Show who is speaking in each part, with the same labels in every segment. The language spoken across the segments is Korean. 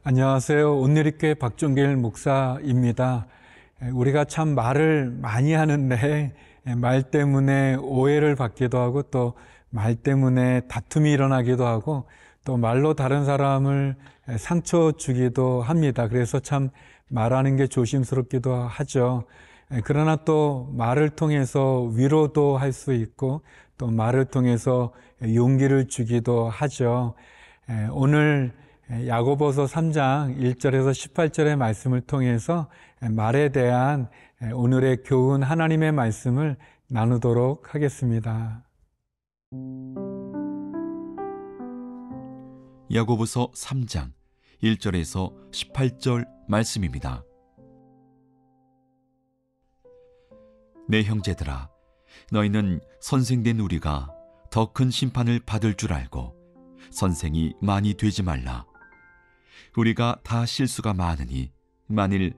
Speaker 1: 안녕하세요. 온누리교회 박종길 목사입니다. 우리가 참 말을 많이 하는데 말 때문에 오해를 받기도 하고 또 말 때문에 다툼이 일어나기도 하고 또 말로 다른 사람을 상처 주기도 합니다. 그래서 참 말하는 게 조심스럽기도 하죠. 그러나 또 말을 통해서 위로도 할 수 있고 또 말을 통해서 용기를 주기도 하죠. 오늘 야고보서 3장 1절에서 18절의 말씀을 통해서 말에 대한 오늘의 교훈 하나님의 말씀을 나누도록 하겠습니다.
Speaker 2: 야고보서 3장 1절에서 18절 말씀입니다. 내 형제들아, 너희는 선생된 우리가 더 큰 심판을 받을 줄 알고 선생이 많이 되지 말라. 우리가 다 실수가 많으니 만일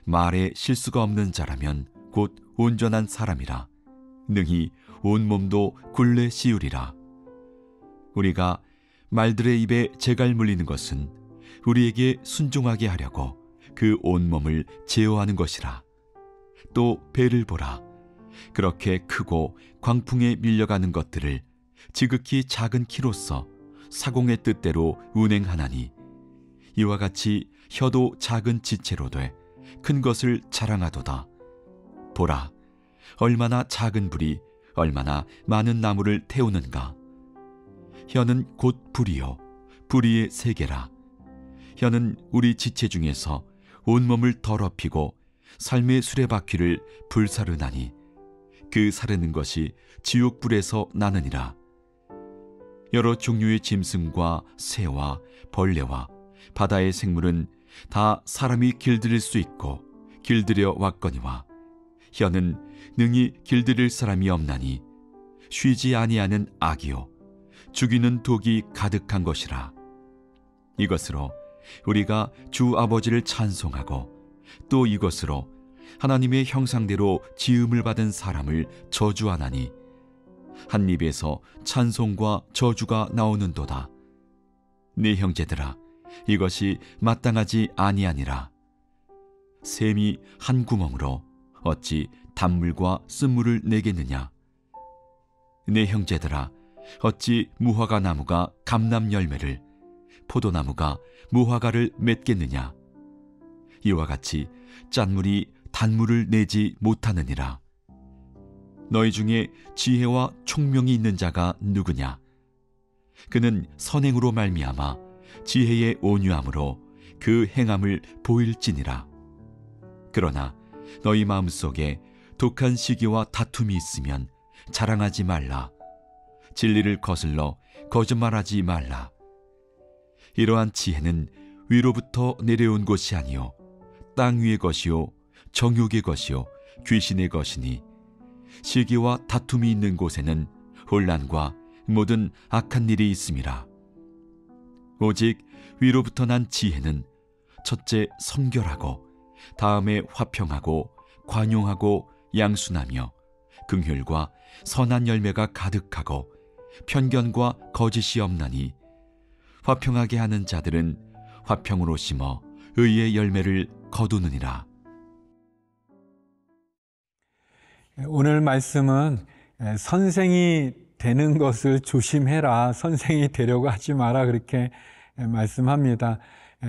Speaker 2: 말에 실수가 없는 자라면 곧 온전한 사람이라 능히 온 몸도 굴레 씌우리라. 우리가 말들의 입에 재갈 물리는 것은 우리에게 순종하게 하려고 그 온몸을 제어하는 것이라. 또 배를 보라. 그렇게 크고 광풍에 밀려가는 것들을 지극히 작은 키로서 사공의 뜻대로 운행하나니 이와 같이 혀도 작은 지체로 돼 큰 것을 자랑하도다. 보라, 얼마나 작은 불이 얼마나 많은 나무를 태우는가. 혀는 곧 불이요 불의의 세계라. 혀는 우리 지체 중에서 온몸을 더럽히고 삶의 수레바퀴를 불사르나니 그 사르는 것이 지옥불에서 나느니라. 여러 종류의 짐승과 새와 벌레와 바다의 생물은 다 사람이 길들일 수 있고 길들여 왔거니와 혀는 능히 길들일 사람이 없나니 쉬지 아니하는 악이요 죽이는 독이 가득한 것이라. 이것으로 우리가 주 아버지를 찬송하고 또 이것으로 하나님의 형상대로 지음을 받은 사람을 저주하나니 한 입에서 찬송과 저주가 나오는도다. 네 형제들아, 이것이 마땅하지 아니하니라. 샘이 한 구멍으로 어찌 단물과 쓴물을 내겠느냐. 네 형제들아, 어찌 무화과 나무가 감람 열매를 포도나무가 무화과를 맺겠느냐. 이와 같이 짠물이 단물을 내지 못하느니라. 너희 중에 지혜와 총명이 있는 자가 누구냐. 그는 선행으로 말미암아 지혜의 온유함으로 그 행함을 보일지니라. 그러나 너희 마음속에 독한 시기와 다툼이 있으면 자랑하지 말라. 진리를 거슬러 거짓말하지 말라. 이러한 지혜는 위로부터 내려온 것이 아니요 땅 위의 것이요 정욕의 것이요 귀신의 것이니 시기와 다툼이 있는 곳에는 혼란과 모든 악한 일이 있음이라. 오직 위로부터 난 지혜는 첫째 성결하고 다음에 화평하고 관용하고 양순하며 긍휼과 선한 열매가 가득하고 편견과 거짓이 없나니 화평하게 하는 자들은 화평으로 심어 의의 열매를 거두느니라.
Speaker 1: 오늘 말씀은 선생이 되는 것을 조심해라, 선생이 되려고 하지 마라, 그렇게 말씀합니다.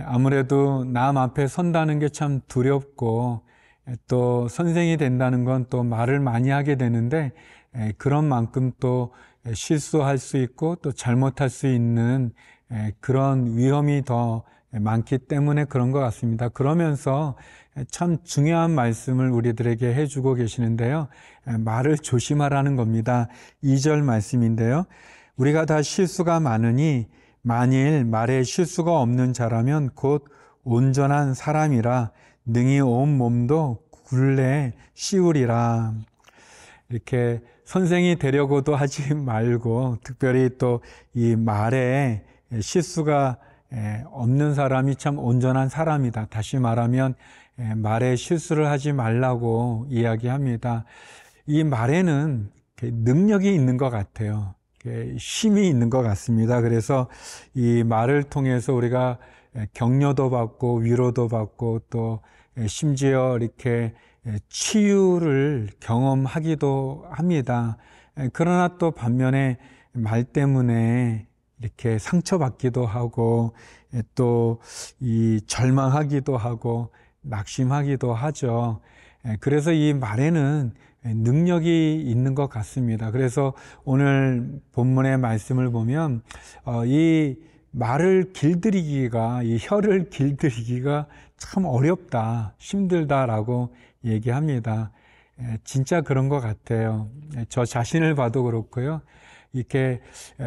Speaker 1: 아무래도 남 앞에 선다는 게 참 두렵고 또 선생이 된다는 건 또 말을 많이 하게 되는데 그런 만큼 또 실수할 수 있고 또 잘못할 수 있는 그런 위험이 더 많기 때문에 그런 것 같습니다. 그러면서 참 중요한 말씀을 우리들에게 해주고 계시는데요. 말을 조심하라는 겁니다. 2절 말씀인데요. 우리가 다 실수가 많으니 만일 말에 실수가 없는 자라면 곧 온전한 사람이라 능히 온 몸도 굴레 씌우리라. 이렇게 선생이 되려고도 하지 말고 특별히 또 이 말에 실수가 없는 사람이 참 온전한 사람이다. 다시 말하면 말에 실수를 하지 말라고 이야기합니다. 이 말에는 능력이 있는 것 같아요. 힘이 있는 것 같습니다. 그래서 이 말을 통해서 우리가 격려도 받고 위로도 받고 또 심지어 이렇게 치유를 경험하기도 합니다. 그러나 또 반면에 말 때문에 이렇게 상처받기도 하고 또 이 절망하기도 하고 낙심하기도 하죠. 그래서 이 말에는 능력이 있는 것 같습니다. 그래서 오늘 본문의 말씀을 보면 이 말을 길들이기가, 이 혀를 길들이기가 참 어렵다, 힘들다라고 얘기합니다. 진짜 그런 것 같아요. 저 자신을 봐도 그렇고요. 이렇게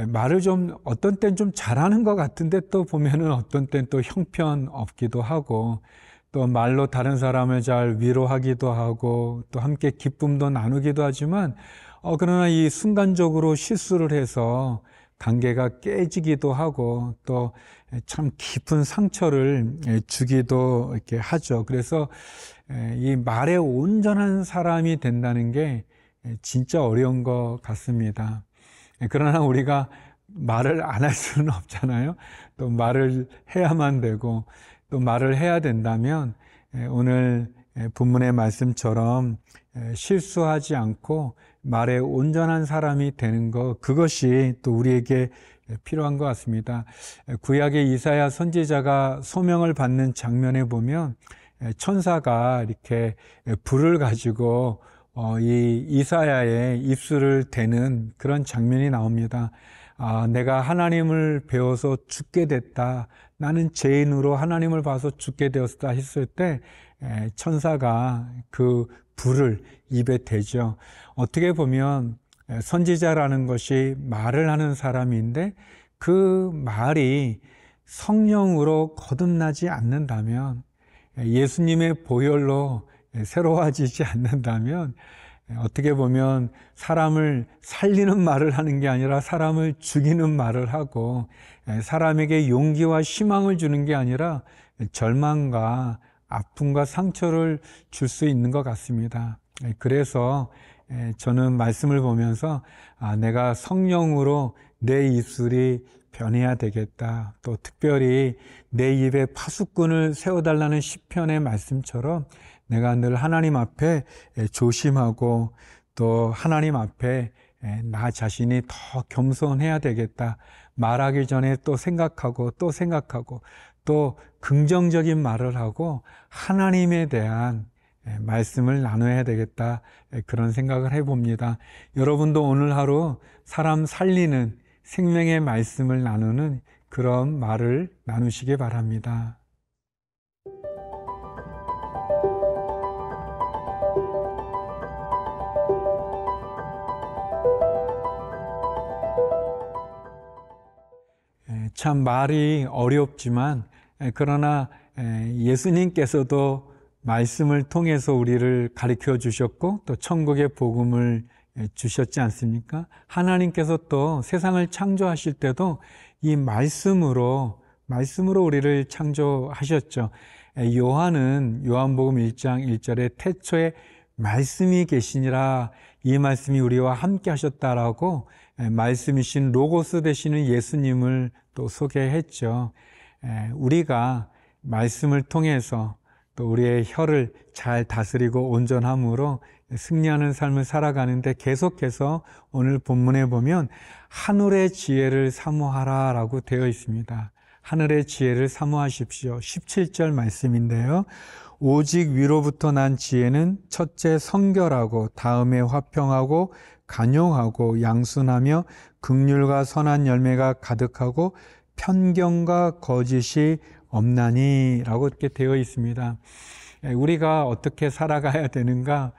Speaker 1: 말을 좀 어떤 땐 좀 잘하는 것 같은데 또 보면은 어떤 땐 또 형편없기도 하고 또 말로 다른 사람을 잘 위로하기도 하고 또 함께 기쁨도 나누기도 하지만 그러나 이 순간적으로 실수를 해서 관계가 깨지기도 하고 또 참 깊은 상처를 주기도 이렇게 하죠. 그래서 이 말에 온전한 사람이 된다는 게 진짜 어려운 것 같습니다. 그러나 우리가 말을 안 할 수는 없잖아요. 또 말을 해야만 되고 또 말을 해야 된다면 오늘 본문의 말씀처럼 실수하지 않고 말에 온전한 사람이 되는 것, 그것이 또 우리에게 필요한 것 같습니다. 구약의 이사야 선지자가 소명을 받는 장면에 보면 천사가 이렇게 불을 가지고 이 이사야의 입술을 대는 그런 장면이 나옵니다. 내가 하나님을 배워서 죽게 됐다. 나는 죄인으로 하나님을 봐서 죽게 되었다 했을 때 천사가 그 불을 입에 대죠. 어떻게 보면 선지자라는 것이 말을 하는 사람인데 그 말이 성령으로 거듭나지 않는다면, 예수님의 보혈로 새로워지지 않는다면 어떻게 보면 사람을 살리는 말을 하는 게 아니라 사람을 죽이는 말을 하고 사람에게 용기와 희망을 주는 게 아니라 절망과 아픔과 상처를 줄 수 있는 것 같습니다. 그래서 저는 말씀을 보면서 내가 성령으로 내 입술이 변해야 되겠다. 또 특별히 내 입에 파수꾼을 세워달라는 시편의 말씀처럼 내가 늘 하나님 앞에 조심하고 또 하나님 앞에 나 자신이 더 겸손해야 되겠다. 말하기 전에 또 생각하고 또 긍정적인 말을 하고 하나님에 대한 말씀을 나눠야 되겠다. 그런 생각을 해봅니다. 여러분도 오늘 하루 사람 살리는 생명의 말씀을 나누는 그런 말을 나누시기 바랍니다. 참 말이 어렵지만 그러나 예수님께서도 말씀을 통해서 우리를 가르쳐 주셨고 또 천국의 복음을 주셨지 않습니까? 하나님께서 또 세상을 창조하실 때도 이 말씀으로 우리를 창조하셨죠. 요한은 요한복음 1장 1절에 태초에 말씀이 계시니라, 이 말씀이 우리와 함께 하셨다라고 말씀이신 로고스 되시는 예수님을 또 소개했죠. 우리가 말씀을 통해서 또 우리의 혀를 잘 다스리고 온전함으로 승리하는 삶을 살아가는데 계속해서 오늘 본문에 보면 하늘의 지혜를 사모하라 라고 되어 있습니다. 하늘의 지혜를 사모하십시오. 17절 말씀인데요. 오직 위로부터 난 지혜는 첫째 성결하고 다음에 화평하고 간용하고 양순하며 긍휼과 선한 열매가 가득하고 편견과 거짓이 없나니 라고 이렇게 되어 있습니다. 우리가 어떻게 살아가야 되는가?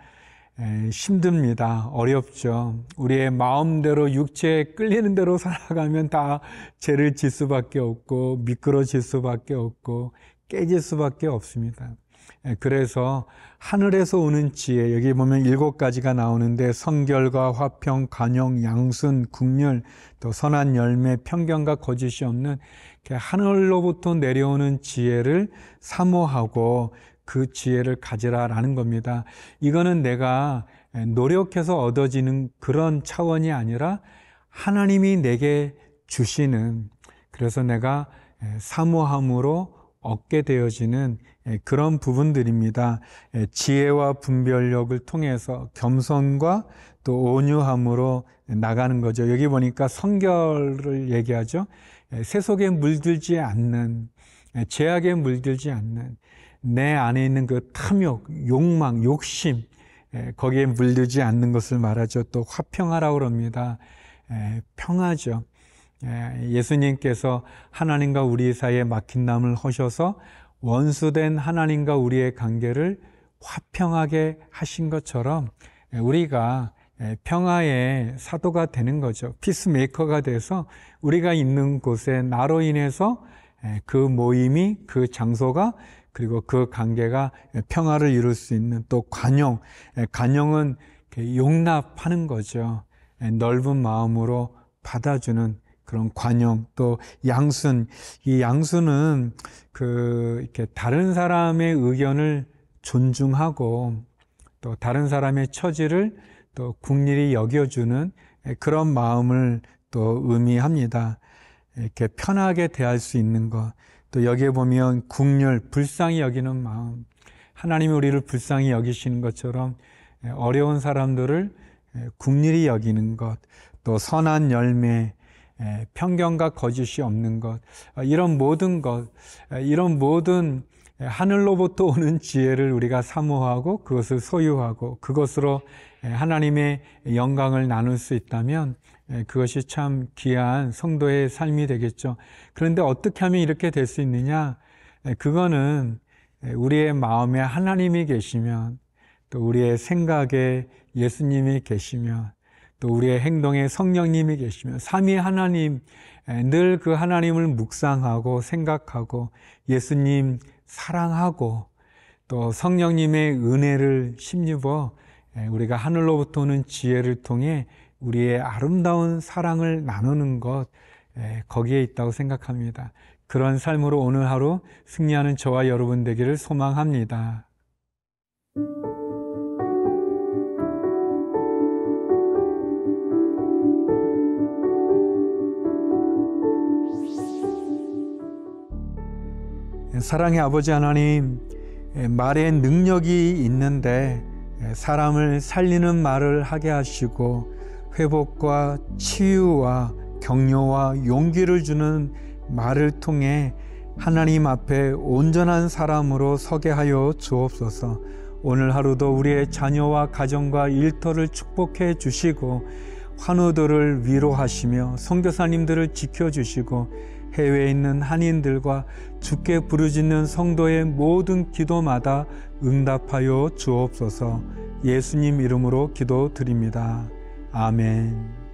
Speaker 1: 힘듭니다. 어렵죠. 우리의 마음대로 육체에 끌리는 대로 살아가면 다 죄를 질 수밖에 없고 미끄러질 수밖에 없고 깨질 수밖에 없습니다. 그래서 하늘에서 오는 지혜, 여기 보면 7가지가 나오는데 성결과 화평, 간용, 양순, 긍휼, 또 선한 열매, 편견과 거짓이 없는 하늘로부터 내려오는 지혜를 사모하고 그 지혜를 가지라라는 겁니다. 이거는 내가 노력해서 얻어지는 그런 차원이 아니라 하나님이 내게 주시는, 그래서 내가 사모함으로 얻게 되어지는 그런 부분들입니다. 지혜와 분별력을 통해서 겸손과 또 온유함으로 나가는 거죠. 여기 보니까 성결을 얘기하죠. 세속에 물들지 않는, 죄악에 물들지 않는 내 안에 있는 그 탐욕, 욕망, 욕심, 거기에 물들지 않는 것을 말하죠. 또 화평하라고 합니다. 평화죠. 예수님께서 하나님과 우리 사이에 막힌 담을 허셔서 원수된 하나님과 우리의 관계를 화평하게 하신 것처럼 우리가 평화의 사도가 되는 거죠. 피스메이커가 돼서 우리가 있는 곳에 나로 인해서 그 모임이, 그 장소가, 그리고 그 관계가 평화를 이룰 수 있는, 또 관용, 관용은 용납하는 거죠. 넓은 마음으로 받아주는 그런 관용. 또 양순, 이 양순은 이렇게 다른 사람의 의견을 존중하고 또 다른 사람의 처지를 또 국리히 여겨주는 그런 마음을 또 의미합니다. 이렇게 편하게 대할 수 있는 것. 또 여기에 보면 국률, 불쌍히 여기는 마음. 하나님이 우리를 불쌍히 여기시는 것처럼 어려운 사람들을 국률히 여기는 것. 또 선한 열매, 편견과 거짓이 없는 것. 이런 모든 것, 이런 모든 하늘로부터 오는 지혜를 우리가 사모하고 그것을 소유하고 그것으로 하나님의 영광을 나눌 수 있다면 그것이 참 귀한 성도의 삶이 되겠죠. 그런데 어떻게 하면 이렇게 될 수 있느냐? 그거는 우리의 마음에 하나님이 계시면, 또 우리의 생각에 예수님이 계시면, 또 우리의 행동에 성령님이 계시면, 삼위 하나님, 늘 그 하나님을 묵상하고 생각하고 예수님 사랑하고 또 성령님의 은혜를 힘입어 우리가 하늘로부터 오는 지혜를 통해 우리의 아름다운 사랑을 나누는 것, 거기에 있다고 생각합니다. 그런 삶으로 오늘 하루 승리하는 저와 여러분 되기를 소망합니다. 사랑의 아버지 하나님, 말에 능력이 있는데 사람을 살리는 말을 하게 하시고 회복과 치유와 격려와 용기를 주는 말을 통해 하나님 앞에 온전한 사람으로 서게 하여 주옵소서. 오늘 하루도 우리의 자녀와 가정과 일터를 축복해 주시고 환우들을 위로하시며 선교사님들을 지켜주시고 해외에 있는 한인들과 주께 부르짖는 성도의 모든 기도마다 응답하여 주옵소서. 예수님 이름으로 기도드립니다. 아멘.